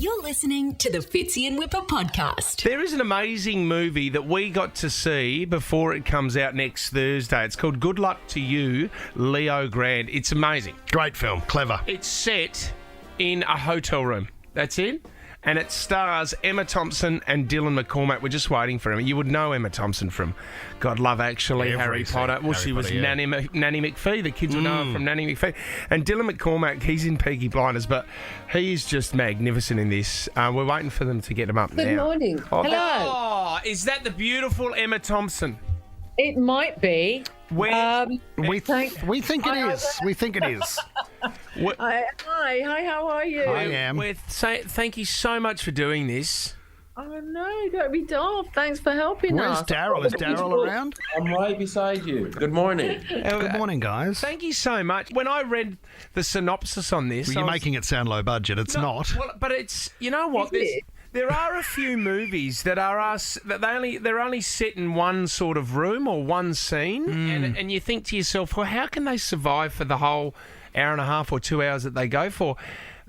You're listening to the Fitzy and Wippa podcast. There is an amazing movie that we got to see before it comes out next Thursday. It's called Good Luck to You, Leo Grande. It's amazing. Great film, clever. It's set in a hotel room. That's it. And it stars Emma Thompson and Daryl McCormack. We're just waiting for him. You would know Emma Thompson from God, Love Actually, Harry Potter. Well, she was Nanny McPhee. The kids will know her from Nanny McPhee. And Daryl McCormack, he's in Peaky Blinders, but he is just magnificent in this. We're waiting for them to get him up now. Good morning. Oh, Hello. Is that the beautiful Emma Thompson? It might be. We think it is. We think it is. Hi, how are you? I am. Thank you so much for doing this. Oh, no, don't be daft. Thanks for helping us. Where's Daryl? Is Daryl around? I'm right beside you. Good morning. Good morning, guys. Thank you so much. When I read the synopsis on this... Well, you're making it sound low budget. It's not. Well, but it's... You know what? There are a few movies that they're only set in one sort of room or one scene, and you think to yourself, well, how can they survive for the whole hour and a half or 2 hours that they go for?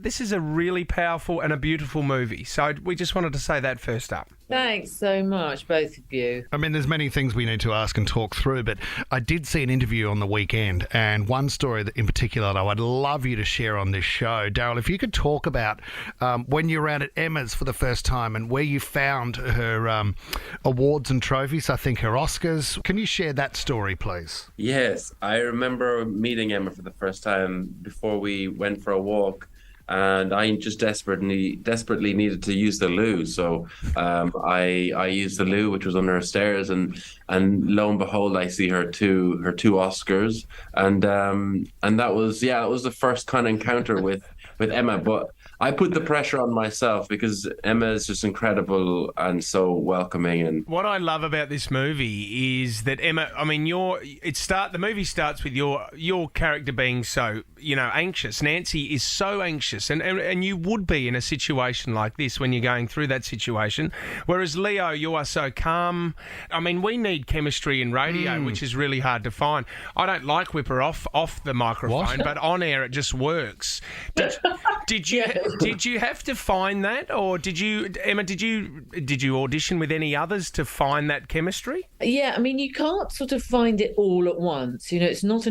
This is a really powerful and a beautiful movie. So we just wanted to say that first up. Thanks so much, both of you. I mean, there's many things we need to ask and talk through, but I did see an interview on the weekend, and one story that in particular that I would love you to share on this show. Daryl, if you could talk about when you were out at Emma's for the first time and where you found her awards and trophies, I think her Oscars. Can you share that story, please? Yes, I remember meeting Emma for the first time before we went for a walk. And I just desperately needed to use the loo, so I used the loo, which was under her stairs, and lo and behold, I see her two Oscars, and that was the first kind of encounter with Emma. But I put the pressure on myself because Emma is just incredible and so welcoming. And what I love about this movie is that Emma, I mean, the movie starts with your character being so, anxious. Nancy is so anxious, and you would be in a situation like this when you're going through that situation. Whereas Leo, you are so calm. I mean, we need chemistry in radio, which is really hard to find. I don't like Wippa off the microphone, but on air it just works. Did you have to find that, or did you audition with any others to find that chemistry? Yeah, I mean, you can't sort of find it all at once. It's not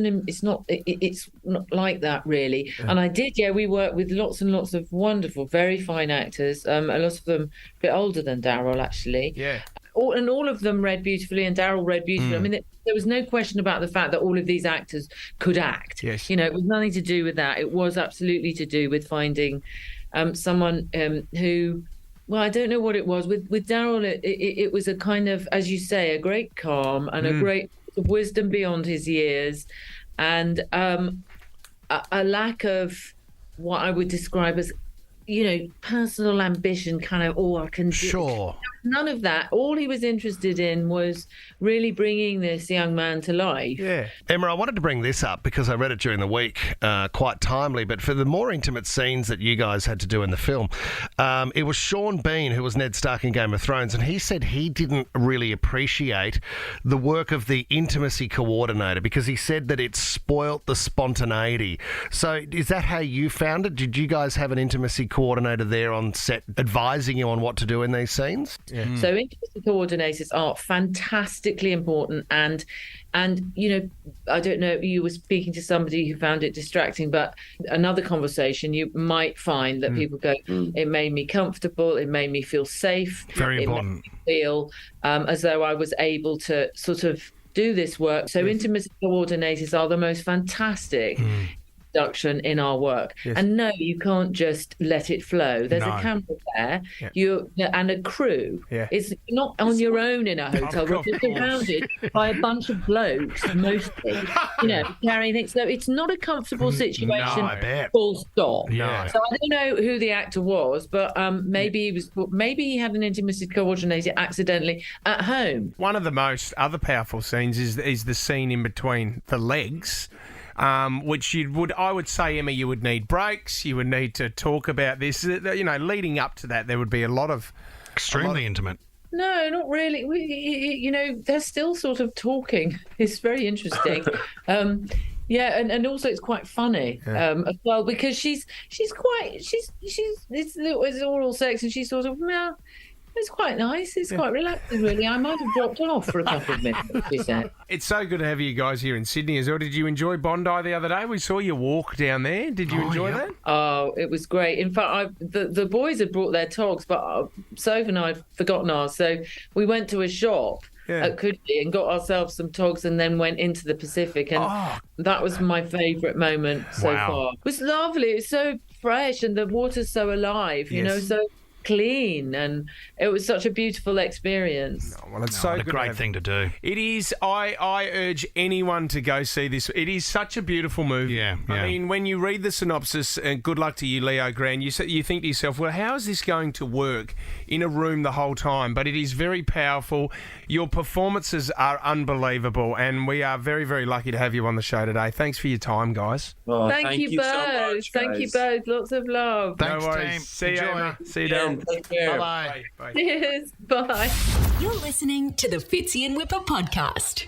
like that really. Yeah. And I did. Yeah, we worked with lots and lots of wonderful, very fine actors. A lot of them a bit older than Daryl, actually. Yeah. All of them read beautifully, and Daryl read beautifully. I mean, there was no question about the fact that all of these actors could act. Yes. It was nothing to do with that. It was absolutely to do with finding someone who, well, I don't know what it was. With Daryl, it was a kind of, as you say, a great calm and a great wisdom beyond his years, and a lack of what I would describe as, personal ambition, kind of, I can do. Sure. None of that. All he was interested in was really bringing this young man to life. Yeah. Emma, I wanted to bring this up because I read it during the week, quite timely, but for the more intimate scenes that you guys had to do in the film, it was Sean Bean, who was Ned Stark in Game of Thrones, and he said he didn't really appreciate the work of the intimacy coordinator because he said that it spoilt the spontaneity. So is that how you found it? Did you guys have an intimacy coordinator there on set advising you on what to do in these scenes? Yeah. So intimacy coordinators are fantastically important, and I don't know, you were speaking to somebody who found it distracting, but another conversation you might find that people go, it made me comfortable, it made me feel safe. Very important. Made me feel as though I was able to sort of do this work. So intimacy coordinators are the most fantastic production in our work. Yes. And no, you can't just let it flow. There's a camera there, and a crew. Yeah. It's not on your own in a hotel room. You're surrounded by a bunch of blokes, mostly, carrying things. So it's not a comfortable situation. No, I bet. Full stop. Yeah. So I don't know who the actor was, but maybe he had an intimacy coordinator accidentally at home. One of the most other powerful scenes is the scene in between the legs. Which I would say, Emma, you would need breaks. You would need to talk about this. Leading up to that, there would be a lot of extremely intimate. No, not really. They're still sort of talking. It's very interesting. Yeah, and also it's quite funny as well, because she's it's oral sex, and she's sort of, yeah, it's quite nice. It's quite relaxing, really. I might have dropped off for a couple of minutes, she said. It's so good to have you guys here in Sydney as well. Did you enjoy Bondi the other day? We saw you walk down there. Did you enjoy that? Oh, it was great. In fact, the boys had brought their togs, but Soph and I had forgotten ours. So we went to a shop at Coogee and got ourselves some togs, and then went into the Pacific. And that was my favourite moment so far. It was lovely. It was so fresh, and the water's so alive, you know, so clean, and it was such a beautiful experience. Well, it's so a great thing to do. It is. I urge anyone to go see this. It is such a beautiful movie. Yeah. I mean, when you read the synopsis, and good luck to you, Leo Grande, you think to yourself, well, how is this going to work in a room the whole time? But it is very powerful. Your performances are unbelievable, and we are very, very lucky to have you on the show today. Thanks for your time, guys. Well, thank you both. So much, thank you both. Lots of love. Thanks, no worries. team. See you, Enjoy. Emma. See you, Daryl. Take care. Bye-bye. Bye. Cheers. Bye. You're listening to the Fitzy and Wippa podcast.